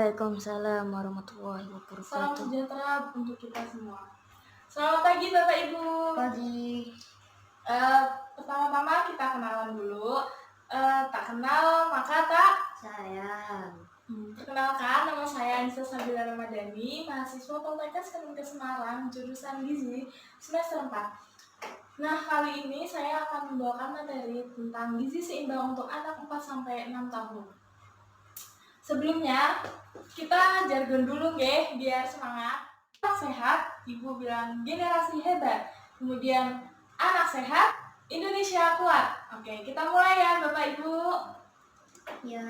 Waalaikumsalam warahmatullahi Salam wabarakatuh. sejahtera untuk kita semua. Selamat pagi Bapak Ibu. Pagi. Pertama-tama kita kenalan dulu. Tak kenal maka tak Sayang. Perkenalkan, nama saya Anissa Sabila Ramadhani, mahasiswa Poltekkes Kemenkes Semarang, jurusan Gizi semester 4. Nah, kali ini saya akan membawakan materi tentang gizi seimbang untuk anak 4-6 tahun. Sebelumnya, kita jargon dulu biar semangat. Anak sehat, ibu bilang generasi hebat. Kemudian anak sehat, Indonesia kuat. Oke, kita mulai ya Bapak Ibu. Ya.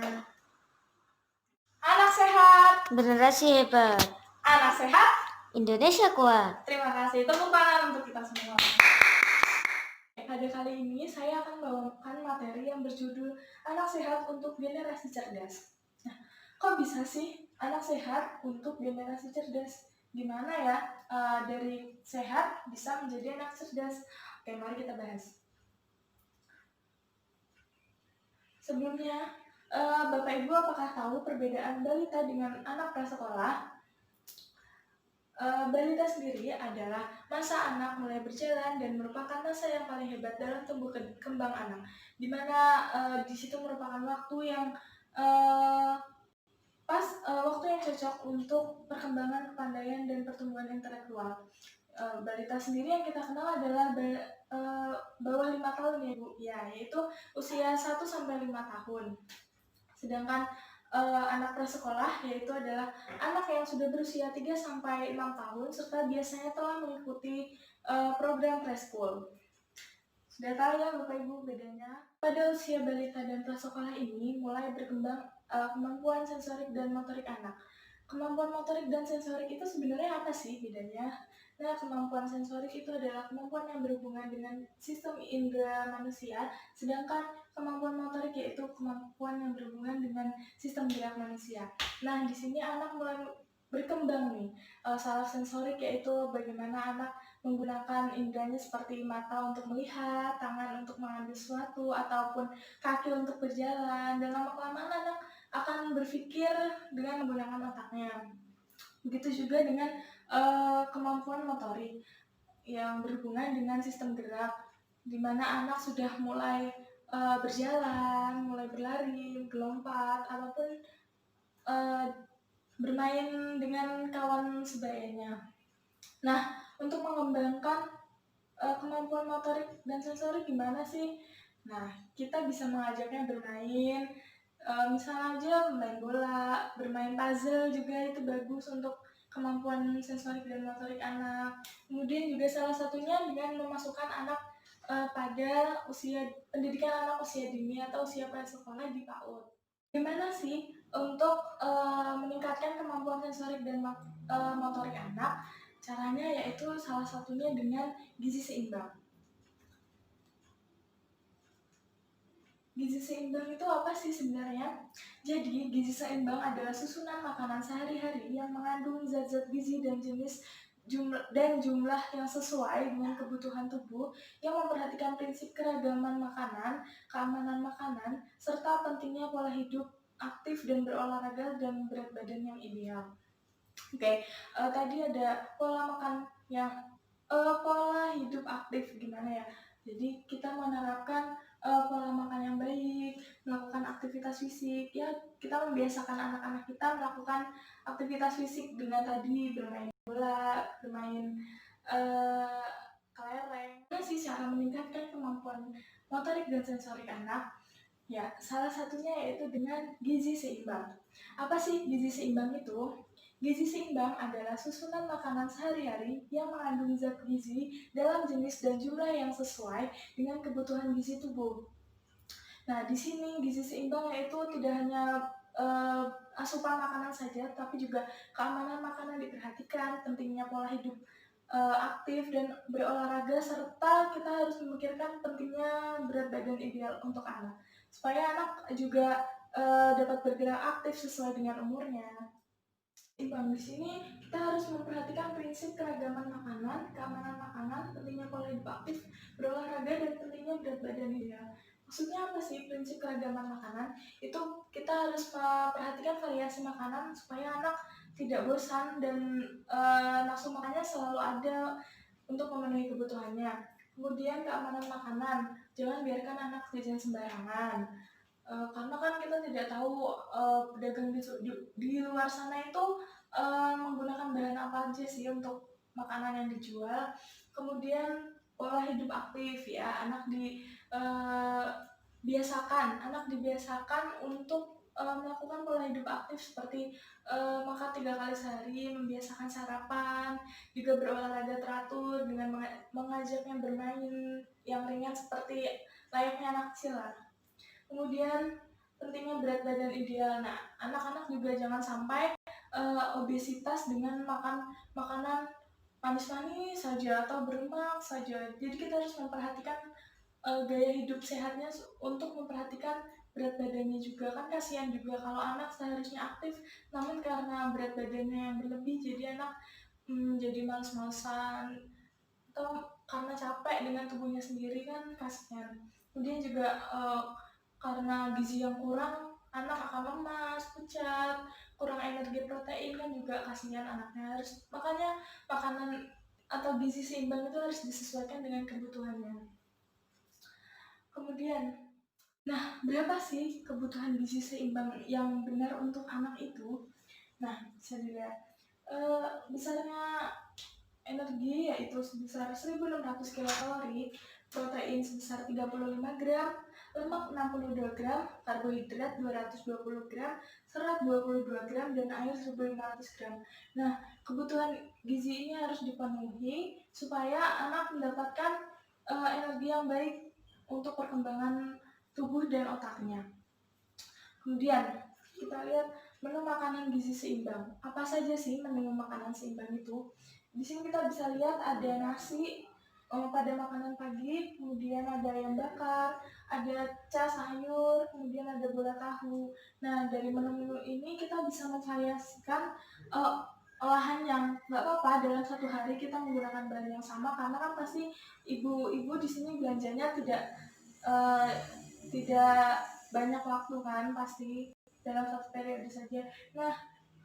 Anak sehat, Generasi hebat. anak sehat, Indonesia kuat. terima kasih. Tepuk tangan untuk kita semua. Pada kali ini saya akan membawakan materi yang berjudul Anak Sehat untuk Generasi Cerdas. Nah, kok bisa sih anak sehat untuk generasi cerdas? Gimana ya dari sehat bisa menjadi anak cerdas? Oke, mari kita bahas. Sebelumnya, Bapak Ibu apakah tahu perbedaan balita dengan anak prasekolah? Balita sendiri adalah masa anak mulai berjalan dan merupakan masa yang paling hebat dalam tumbuh kembang anak, di mana di situ merupakan waktu yang waktu yang cocok untuk perkembangan kepandaian dan pertumbuhan intelektual. Balita sendiri yang kita kenal adalah bawah 5 tahun ya Bu, ya, yaitu usia 1-5 tahun. Sedangkan anak prasekolah yaitu adalah anak yang sudah berusia 3-6 tahun serta biasanya telah mengikuti program preschool. Sudah tahu ya Bapak Ibu bedanya? Pada usia balita dan prasekolah ini mulai berkembang kemampuan sensorik dan motorik anak. Kemampuan motorik dan sensorik itu sebenarnya apa sih bedanya? Nah, kemampuan sensorik itu adalah kemampuan yang berhubungan dengan sistem indera manusia, sedangkan kemampuan motorik yaitu kemampuan yang berhubungan dengan sistem gerak manusia. Nah, di sini anak mulai berkembang nih. Salah sensorik yaitu bagaimana anak menggunakan inderanya seperti mata untuk melihat, tangan untuk mengambil sesuatu, ataupun kaki untuk berjalan. Dan lama-kelamaan anak akan berpikir dengan menggunakan otaknya. Begitu juga dengan kemampuan motorik yang berhubungan dengan sistem gerak, di mana anak sudah mulai berjalan, mulai berlari, berlompat, ataupun bermain dengan kawan sebayanya. Nah, untuk mengembangkan kemampuan motorik dan sensorik gimana sih? Nah, kita bisa mengajaknya bermain, misalnya aja main bola, bermain puzzle juga itu bagus untuk kemampuan sensorik dan motorik anak. Kemudian juga salah satunya dengan memasukkan anak pada pendidikan anak usia dini atau usia prasekolah di PAUD. Gimana sih untuk meningkatkan kemampuan sensorik dan motorik anak? Caranya yaitu salah satunya dengan gizi seimbang. Gizi seimbang itu apa sih sebenarnya? Jadi, gizi seimbang adalah susunan makanan sehari-hari yang mengandung zat-zat gizi dan jumlah yang sesuai dengan kebutuhan tubuh, yang memperhatikan prinsip keragaman makanan, keamanan makanan, serta pentingnya pola hidup aktif dan berolahraga dan berat badan yang ideal. Oke, tadi ada pola hidup aktif gimana ya? Jadi kita menerapkan pola makan yang baik, melakukan aktivitas fisik, ya kita membiasakan anak-anak kita melakukan aktivitas fisik dengan tadi bermain bola, bermain kelereng. Nah sih cara meningkatkan kemampuan motorik dan sensorik anak. Ya, salah satunya yaitu dengan gizi seimbang. Apa sih gizi seimbang itu? Gizi seimbang adalah susunan makanan sehari-hari yang mengandung zat gizi dalam jenis dan jumlah yang sesuai dengan kebutuhan gizi tubuh. Nah, di sini gizi seimbang yaitu tidak hanya asupan makanan saja, tapi juga keamanan makanan diperhatikan, pentingnya pola hidup aktif dan berolahraga, serta kita harus memikirkan pentingnya berat badan ideal untuk anak, supaya anak juga dapat bergerak aktif sesuai dengan umurnya. Seimbang di sini kita harus memperhatikan prinsip keragaman makanan, keamanan makanan, pentingnya pola hidup aktif, berolahraga, dan pentingnya berat badan ideal. Maksudnya apa sih prinsip keragaman makanan? Itu kita harus memperhatikan variasi makanan supaya anak tidak bosan dan nafsu makannya selalu ada untuk memenuhi kebutuhannya. Kemudian keamanan makanan, jangan biarkan anak jajan sembarangan. Karena kan kita tidak tahu pedagang di luar sana itu menggunakan bahan apa aja sih untuk makanan yang dijual. Kemudian pola hidup aktif ya, anak dibiasakan untuk melakukan pola hidup aktif seperti makan 3 kali sehari, membiasakan sarapan, juga berolahraga teratur dengan mengajaknya bermain yang ringan seperti layaknya anak kecil lah. Kemudian pentingnya berat badan ideal. Nah, anak-anak juga jangan sampai obesitas dengan makan makanan manis-manis saja atau berlemak saja. Jadi kita harus memperhatikan gaya hidup sehatnya untuk memperhatikan berat badannya juga. Kan kasihan juga kalau anak seharusnya aktif namun karena berat badannya yang berlebih jadi anak jadi males-malesan atau karena capek dengan tubuhnya sendiri kan kasihan. Kemudian juga karena gizi yang kurang anak akan lemas, pucat, kurang energi protein kan juga kasihan anaknya. Makanya makanan atau gizi seimbang itu harus disesuaikan dengan kebutuhannya. Kemudian, nah berapa sih kebutuhan gizi seimbang yang benar untuk anak itu? Nah, bisa dilihat besarnya energi yaitu sebesar 1.600 kilokalori, protein sebesar 35 gram, lemak 62 gram, karbohidrat 220 gram, serat 22 gram, dan air 1.500 gram. Nah, kebutuhan gizi ini harus dipenuhi supaya anak mendapatkan energi yang baik untuk perkembangan tubuh dan otaknya. Kemudian, kita lihat menu makanan gizi seimbang. Apa saja sih menu makanan seimbang itu? Di sini kita bisa lihat ada nasi pada makanan pagi, kemudian ada ayam bakar, ada sayur, kemudian ada bola tahu. Nah, dari menu-menu ini kita bisa memvariasikan olahan yang nggak apa-apa dalam satu hari kita menggunakan bahan yang sama karena kan pasti ibu-ibu di sini belanjanya tidak banyak waktu kan pasti dalam satu periode saja. Nah,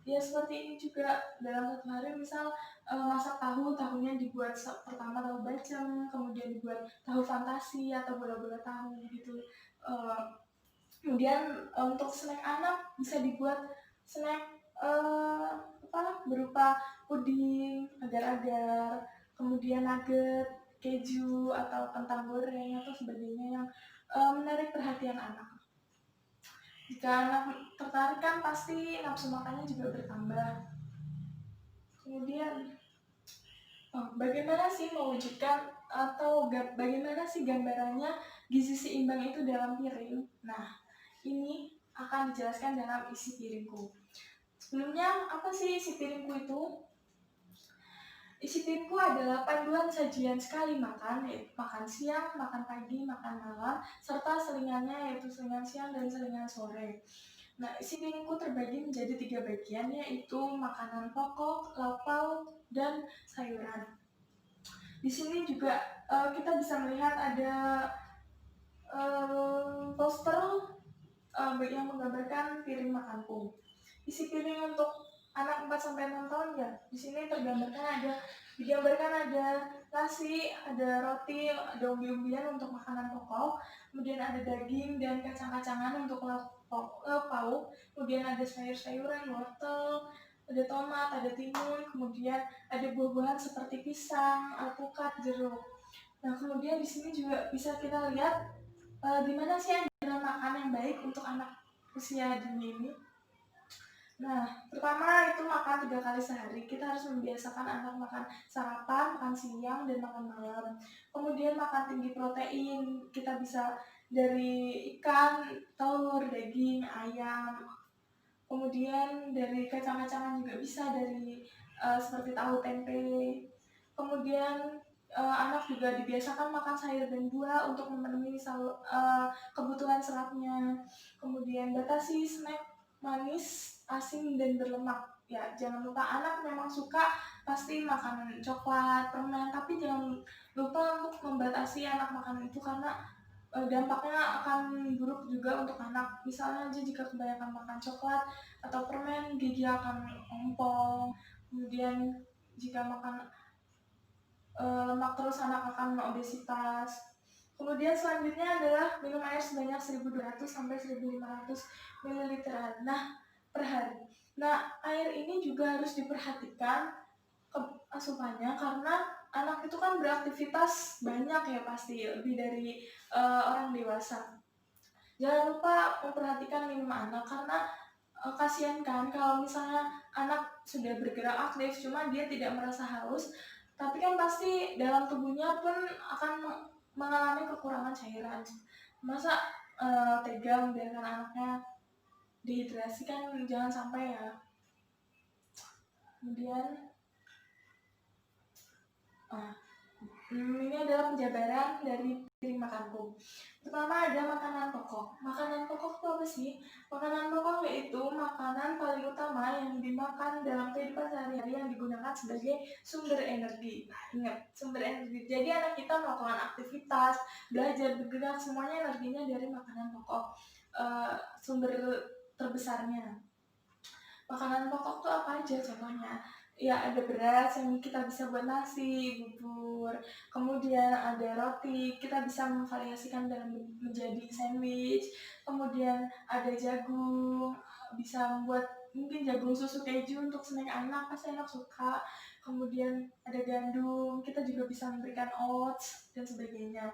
ya seperti ini juga dalam satu hari misal masak tahunya dibuat pertama tahu bacem, kemudian dibuat tahu fantasi atau bola-bola tahu gitu. Kemudian untuk snack anak bisa dibuat snack berupa puding, agar-agar, kemudian nugget, keju atau kentang goreng atau sebagainya yang menarik perhatian anak. Jika anak tertarik kan pasti nafsu makannya juga bertambah. Kemudian bagaimana sih mewujudkan atau bagaimana sih gambarannya gizi seimbang itu dalam piring? Nah, ini akan dijelaskan dalam isi piringku. Sebelumnya, apa sih isi piringku itu? Isi piringku adalah panduan sajian sekali makan, yaitu makan siang, makan pagi, makan malam, serta selingannya yaitu selingan siang dan selingan sore. Nah, isi piringku terbagi menjadi 3 bagian, yaitu makanan pokok, lauk pauk, dan sayuran. Di sini juga kita bisa melihat ada poster yang menggambarkan piring makanku. Isi piring untuk anak 4-6 tahun ya. Di sini digambarkan ada nasi, ada roti, ada umbi-umbian untuk makanan pokok, kemudian ada daging dan kacang-kacangan untuk lauk pauk, kemudian ada sayur-sayuran, wortel, ada tomat, ada timun, kemudian ada buah-buahan seperti pisang, alpukat, jeruk. Nah, kemudian di sini juga bisa kita lihat gimana sih anjuran makan yang baik untuk anak usia dini ini. Nah, pertama itu makan 3 kali sehari. Kita harus membiasakan anak makan sarapan, makan siang, dan makan malam. Kemudian makan tinggi protein. Kita bisa dari ikan, telur, daging, ayam. Kemudian dari kacang-kacangan juga bisa, dari seperti tahu, tempe. Kemudian anak juga dibiasakan makan sayur dan buah untuk memenuhi kebutuhan seratnya. Kemudian batasi snack manis, asin, dan berlemak. Ya, jangan lupa anak memang suka pasti makan coklat, permen, tapi jangan lupa untuk membatasi anak makan itu karena dampaknya akan buruk juga untuk anak. Misalnya aja jika kebanyakan makan coklat atau permen, gigi akan ompong. Kemudian jika makan lemak terus, anak akan obesitas. Kemudian selanjutnya adalah minum air sebanyak 1.200 sampai 1.500 ml per hari. Nah, air ini juga harus diperhatikan asupannya karena anak itu kan beraktivitas banyak ya, pasti lebih dari orang dewasa. Jangan lupa memperhatikan minum anak karena kasihan kan kalau misalnya anak sudah bergerak aktif cuma dia tidak merasa haus, tapi kan pasti dalam tubuhnya pun akan mengalami kekurangan cairan. Masa tega membiarkan anaknya dehidrasi, kan jangan sampai ya. Kemudian ini adalah penjabaran dari piring makanku. Pertama ada makanan pokok. Makanan pokok itu apa sih? Makanan pokok yaitu makanan paling utama yang dimakan dalam kehidupan sehari-hari yang digunakan sebagai sumber energi. Nah, ingat, sumber energi. Jadi anak kita melakukan aktivitas, belajar, bergerak, semuanya energinya dari makanan pokok. Sumber terbesarnya. Makanan pokok itu apa aja contohnya? Ya, ada beras yang kita bisa buat nasi, bubur, kemudian ada roti, kita bisa memvariasikan dalam menjadi sandwich, kemudian ada jagung, bisa membuat mungkin jagung susu keju untuk snack anak, pasti anak suka, kemudian ada gandum, kita juga bisa memberikan oats, dan sebagainya.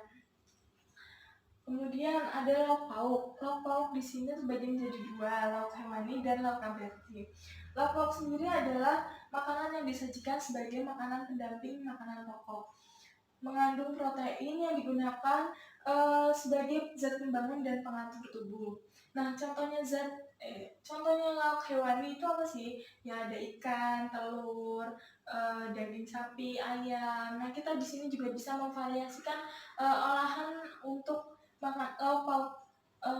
Kemudian ada lauk pauk. Lauk pauk di sini terbagi menjadi dua, lauk hewani dan lauk nabati. Lauk pauk sendiri adalah makanan yang disajikan sebagai makanan pendamping makanan pokok. Mengandung protein yang digunakan sebagai zat pembangun dan pengatur tubuh. Nah, contohnya lauk hewani itu apa sih? Ya ada ikan, telur, daging sapi, ayam. Nah, kita di sini juga bisa memvariasikan olahan untuk makan lauk pauk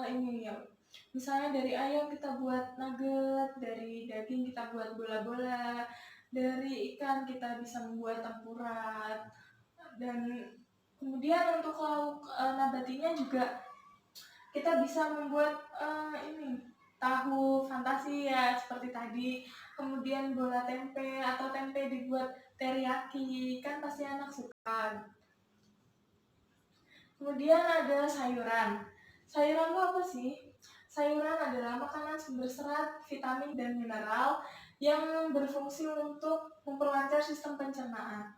ini ya. Misalnya dari ayam kita buat nugget, dari daging kita buat bola-bola, dari ikan kita bisa membuat tempura, dan kemudian untuk lauk nabatinya juga kita bisa membuat tahu fantasi ya seperti tadi, kemudian bola tempe atau tempe dibuat teriyaki, kan pasti anak suka. Kemudian ada sayuran. Sayuran itu apa sih? Sayuran adalah makanan sumber serat, vitamin, dan mineral yang berfungsi untuk memperlancar sistem pencernaan.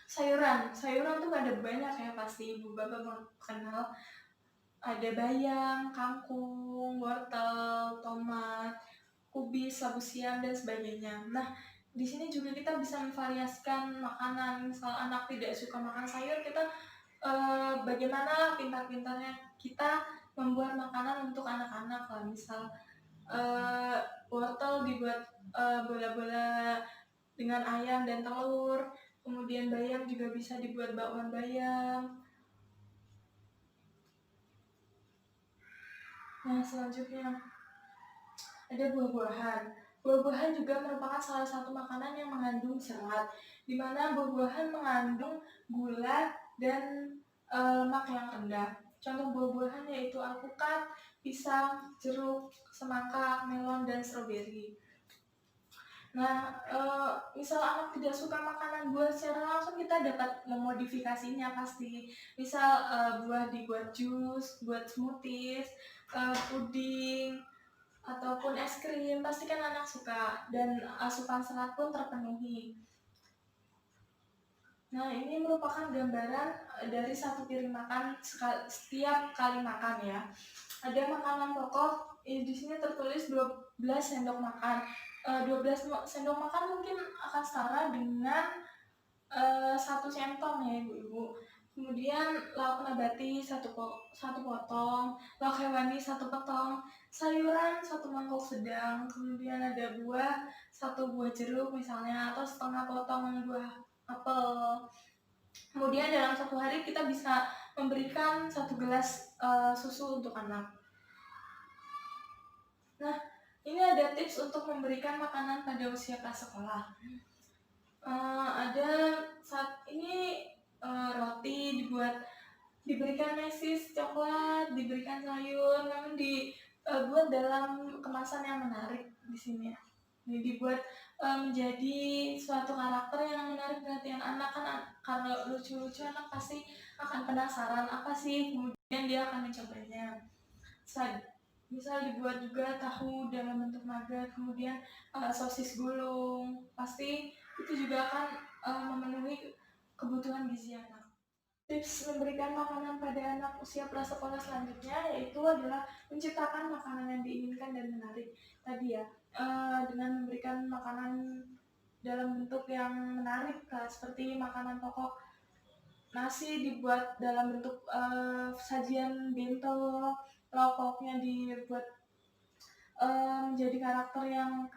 Sayuran tuh ada banyak ya, pasti ibu bapak kenal. Ada bayam, kangkung, wortel, tomat, kubis, labu siam, dan sebagainya. Nah, di sini juga kita bisa memvariasikan makanan. Misal anak tidak suka makan sayur, kita bagaimana pintar-pintarnya kita membuat makanan untuk anak-anak lah. Misal wortel dibuat bola-bola dengan ayam dan telur, kemudian bayam juga bisa dibuat bakwan bayam. Nah, selanjutnya ada buah-buahan. Buah-buahan juga merupakan salah satu makanan yang mengandung serat, di mana buah-buahan mengandung gula dan lemak yang rendah. Contoh buah-buahan yaitu alpukat, pisang, jeruk, semangka, melon, dan stroberi. Nah, misal anak tidak suka makanan buah secara langsung, kita dapat memodifikasinya pasti. Misal buah dibuat jus, buat smoothies, puding, ataupun es krim, pasti kan anak suka, dan asupan serat pun terpenuhi. Nah, ini merupakan gambaran dari satu piring makan setiap kali makan ya. Ada makanan pokok, di sini tertulis 12 sendok makan. 12 sendok makan mungkin akan setara dengan 1 centong ya ibu-ibu. Kemudian lauk nabati 1 potong, lauk hewani 1 potong, sayuran 1 mangkok sedang, kemudian ada buah 1 buah jeruk misalnya, atau setengah potong buah apel. Kemudian dalam 1 hari kita bisa memberikan 1 gelas susu untuk anak. Nah, ini ada tips untuk memberikan makanan pada usia prasekolah. Ada saat ini roti dibuat diberikan mesis, coklat, diberikan sayur, namun dibuat dalam kemasan yang menarik di sini ya. Ini dibuat menjadi suatu karakter yang menarik perhatian anak kan, kalau lucu-lucu anak pasti akan penasaran apa sih, kemudian dia akan mencobanya. Misal dibuat juga tahu dalam bentuk nugget, kemudian sosis gulung, pasti itu juga akan memenuhi kebutuhan gizi anak. Tips memberikan makanan pada anak usia prasekolah selanjutnya yaitu adalah menciptakan makanan yang diinginkan dan menarik. Tadi ya, dengan memberikan makanan dalam bentuk yang menarik, seperti makanan pokok, nasi dibuat dalam bentuk sajian bento, lauk pauknya dibuat menjadi karakter yang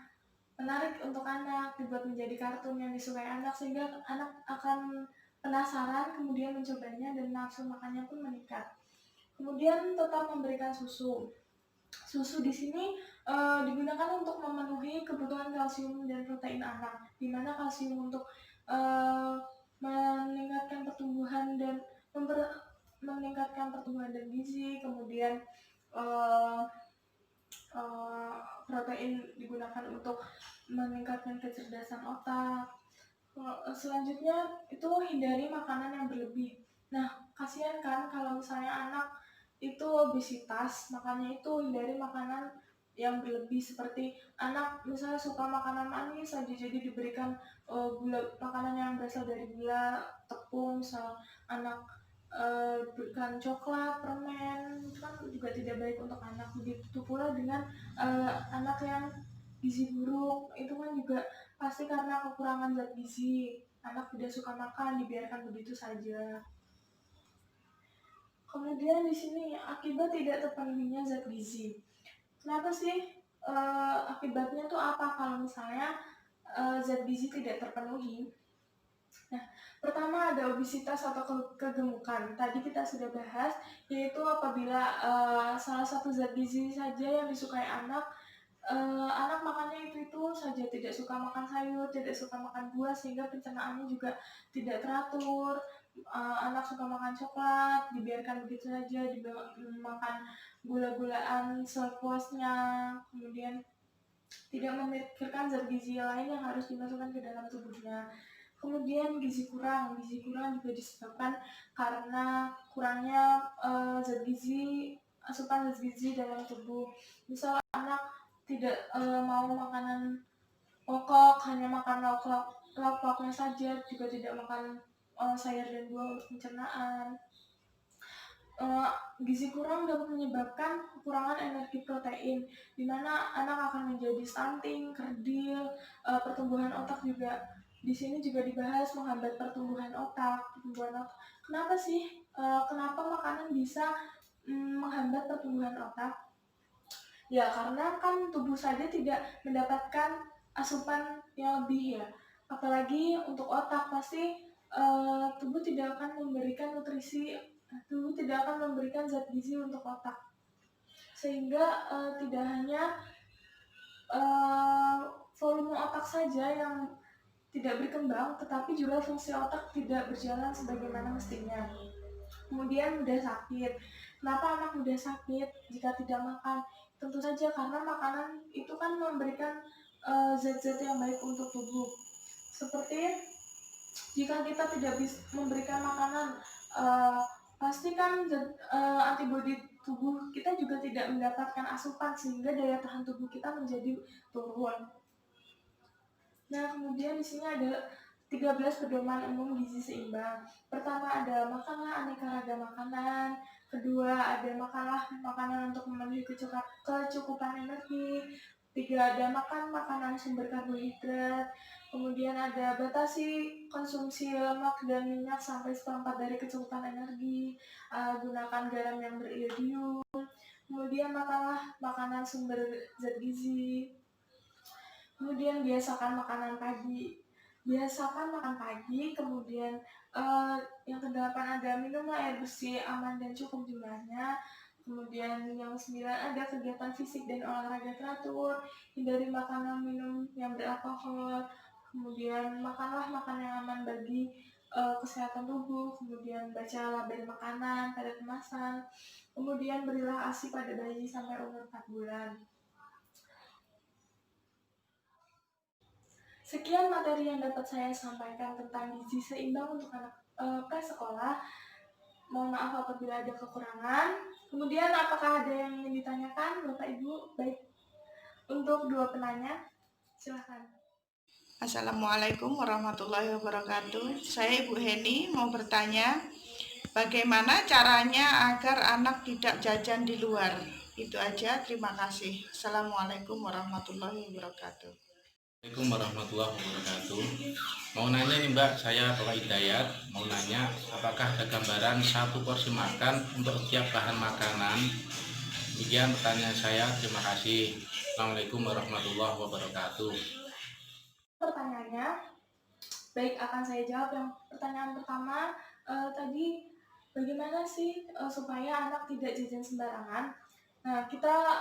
menarik untuk anak, dibuat menjadi kartun yang disukai anak, sehingga anak akan penasaran, kemudian mencobanya dan nafsu makannya pun meningkat. Kemudian tetap memberikan susu. Susu di sini digunakan untuk memenuhi kebutuhan kalsium dan protein anak, di mana kalsium untuk meningkatkan pertumbuhan dan meningkatkan pertumbuhan dan gizi, kemudian protein digunakan untuk meningkatkan kecerdasan otak. Selanjutnya itu hindari makanan yang berlebih. Nah, kasihan kan kalau misalnya anak itu obesitas, makanya itu hindari makanan yang berlebih, seperti anak misalnya suka makanan manis saja jadi diberikan gula, makanan yang berasal dari gula, tepung, misal anak berikan coklat, permen, itu kan juga tidak baik untuk anak. Begitu pula dengan anak yang gizi buruk, itu kan juga pasti karena kekurangan zat gizi. Anak tidak suka makan, dibiarkan begitu saja. Kemudian di sini akibat tidak terpenuhinya zat gizi. Kenapa sih akibatnya tuh apa kalau misalnya zat gizi tidak terpenuhi? Nah, pertama ada obesitas atau kegemukan. Tadi kita sudah bahas, yaitu apabila salah satu zat gizi saja yang disukai anak, anak makannya itu saja, tidak suka makan sayur, tidak suka makan buah, sehingga pencernaannya juga tidak teratur. Anak suka makan coklat, dibiarkan begitu saja, makan gula-gulaan sepuasnya, kemudian tidak memikirkan zat gizi lain yang harus dimasukkan ke dalam tubuhnya. Kemudian gizi kurang juga disebabkan karena kurangnya asupan zat gizi dalam tubuh. Misal anak tidak mau makanan pokok, hanya makan lauk-lauknya saja, juga tidak makan sayur dan buah untuk pencernaan. Gizi kurang dapat menyebabkan kekurangan energi protein, di mana anak akan menjadi stunting, kerdil, pertumbuhan otak juga. Di sini juga dibahas menghambat pertumbuhan otak. Kenapa sih? Kenapa makanan bisa menghambat pertumbuhan otak? Ya, karena kan tubuh saja tidak mendapatkan asupan yang lebih ya. Apalagi untuk otak, pasti tubuh tidak akan memberikan zat gizi untuk otak. Sehingga tidak hanya volume otak saja yang tidak berkembang, tetapi juga fungsi otak tidak berjalan sebagaimana mestinya. Kemudian mudah sakit. Kenapa anak mudah sakit jika tidak makan? Tentu saja karena makanan itu kan memberikan zat-zat yang baik untuk tubuh. Seperti jika kita tidak bisa memberikan makanan, pasti kan antibodi tubuh kita juga tidak mendapatkan asupan, sehingga daya tahan tubuh kita menjadi turun. Nah, kemudian di sini ada 13 pedoman umum gizi seimbang. Pertama ada makanlah aneka ragam makanan. Kedua ada makanlah makanan untuk memenuhi kecukupan energi. 3 ada makan makanan sumber karbohidrat. Kemudian ada batasi konsumsi lemak dan minyak sampai 1/4 dari kecukupan energi. Gunakan garam yang beriodium. Kemudian makanlah makanan sumber zat gizi. Kemudian biasakan makanan pagi. Kemudian yang ke-8 ada minumlah air bersih, aman dan cukup jumlahnya. Kemudian yang 9 ada kegiatan fisik dan olahraga teratur. Hindari makanan minum yang beralkohol. Kemudian makanlah makanan yang aman bagi kesehatan tubuh, kemudian baca label makanan pada kemasan, kemudian berilah ASI pada bayi sampai umur 4 bulan. Sekian materi yang dapat saya sampaikan tentang gizi seimbang untuk anak prasekolah. Mohon maaf apabila ada kekurangan. Kemudian apakah ada yang ingin ditanyakan Bapak Ibu? Baik, untuk dua penanya, silakan. Assalamualaikum warahmatullahi wabarakatuh. Saya Ibu Heni mau bertanya, bagaimana caranya agar anak tidak jajan di luar? Itu aja, terima kasih. Assalamualaikum warahmatullahi wabarakatuh. Assalamualaikum warahmatullahi wabarakatuh. Mau nanya nih Mbak, saya Bapak Hidayat. Mau nanya, apakah ada gambaran satu porsi makan untuk setiap bahan makanan? Demikian pertanyaan saya. Terima kasih. Assalamualaikum warahmatullahi wabarakatuh. Pertanyaannya, baik, akan saya jawab. Yang pertanyaan pertama tadi, bagaimana sih supaya anak tidak jajan sembarangan? Nah, kita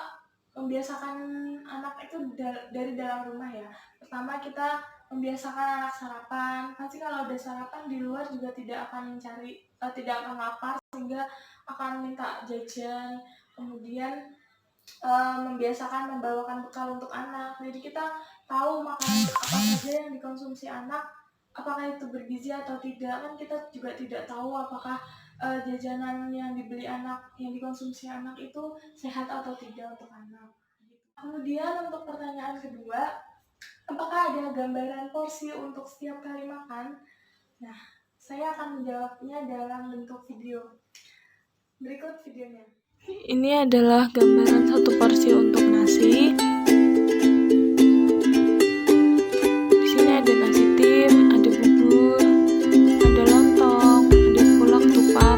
membiasakan anak itu dari dalam rumah ya. Pertama, kita membiasakan anak sarapan. Pasti kalau ada sarapan di luar juga tidak akan tidak akan lapar sehingga akan minta jajan. Kemudian membiasakan membawakan bekal untuk anak. Jadi kita tahu makanan apa saja yang dikonsumsi anak, apakah itu bergizi atau tidak. Kan kita juga tidak tahu apakah jajanan yang dibeli anak, yang dikonsumsi anak itu sehat atau tidak untuk anak. Kemudian untuk pertanyaan kedua, apakah ada gambaran porsi untuk setiap kali makan? Nah, saya akan menjawabnya dalam bentuk video. Berikut videonya. Ini adalah gambaran satu porsi untuk nasi. Di sini ada nasi tim, ada bubur, ada lontong, ada pulang tupat,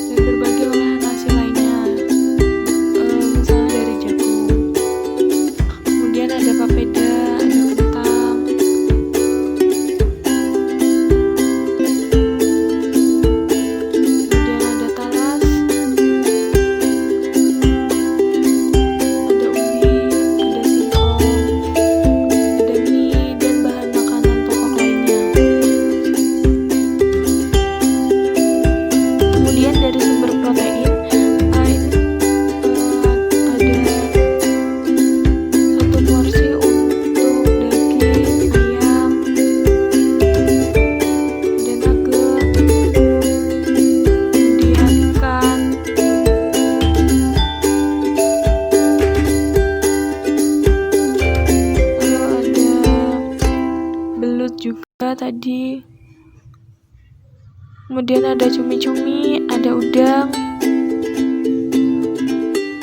dan berbagai olahan nasi lainnya, misalnya dari jagung. Kemudian ada papeda, ada kentang. Juga tadi, kemudian ada cumi-cumi, ada udang,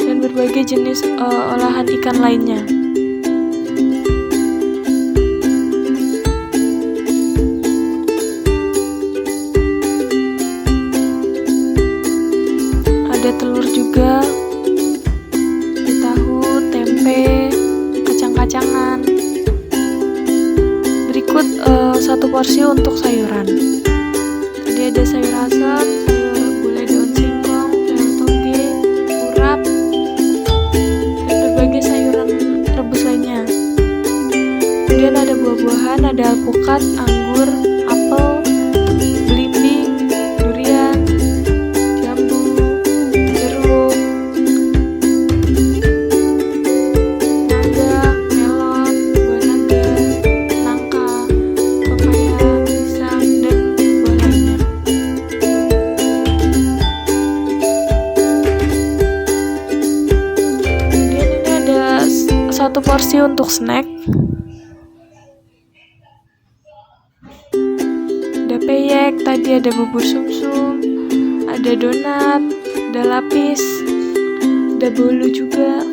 dan berbagai jenis olahan ikan lainnya. Ada telur juga, ada tahu, tempe, kacang-kacangan. Berikut satu porsi untuk sayuran. Tadi ada sayur asam, sayur gulai daun singkong, sayur toge, urap, dan berbagai sayuran rebus lainnya. Kemudian ada buah-buahan, ada alpukat, anggur, apel, belimbing, durian, jambu, jeruk, mangga, melon, buah naga, nangka, pepaya, pisang, dan buah lainnya. Kemudian ini ada satu porsi untuk snack. Ada peyek, tadi ada bubur sumsum, ada donat, ada lapis, ada bolu juga.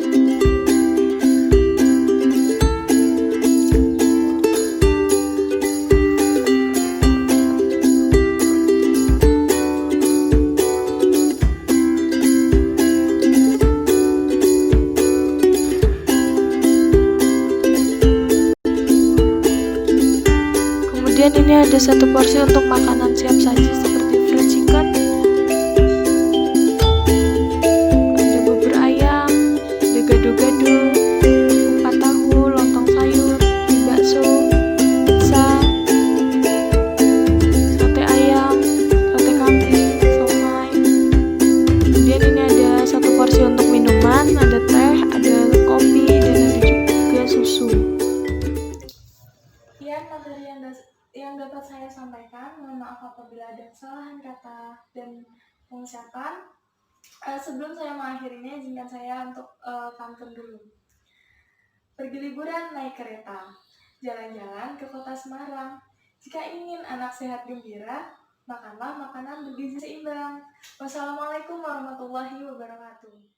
Kemudian ini ada satu porsi untuk makanan siap saji seperti fried chicken, ada bubur ayam, ada gado-gado, kupat tahu, lontong sayur, bakso, pizza, dapat saya sampaikan. Mohon maaf apabila ada kesalahan kata dan pengucapan. Sebelum saya mengakhirinya, izinkan saya untuk pantun dulu. Pergi liburan naik kereta, jalan-jalan ke kota Semarang. Jika ingin anak sehat gembira, makanlah makanan bergizi seimbang. Wassalamualaikum warahmatullahi wabarakatuh.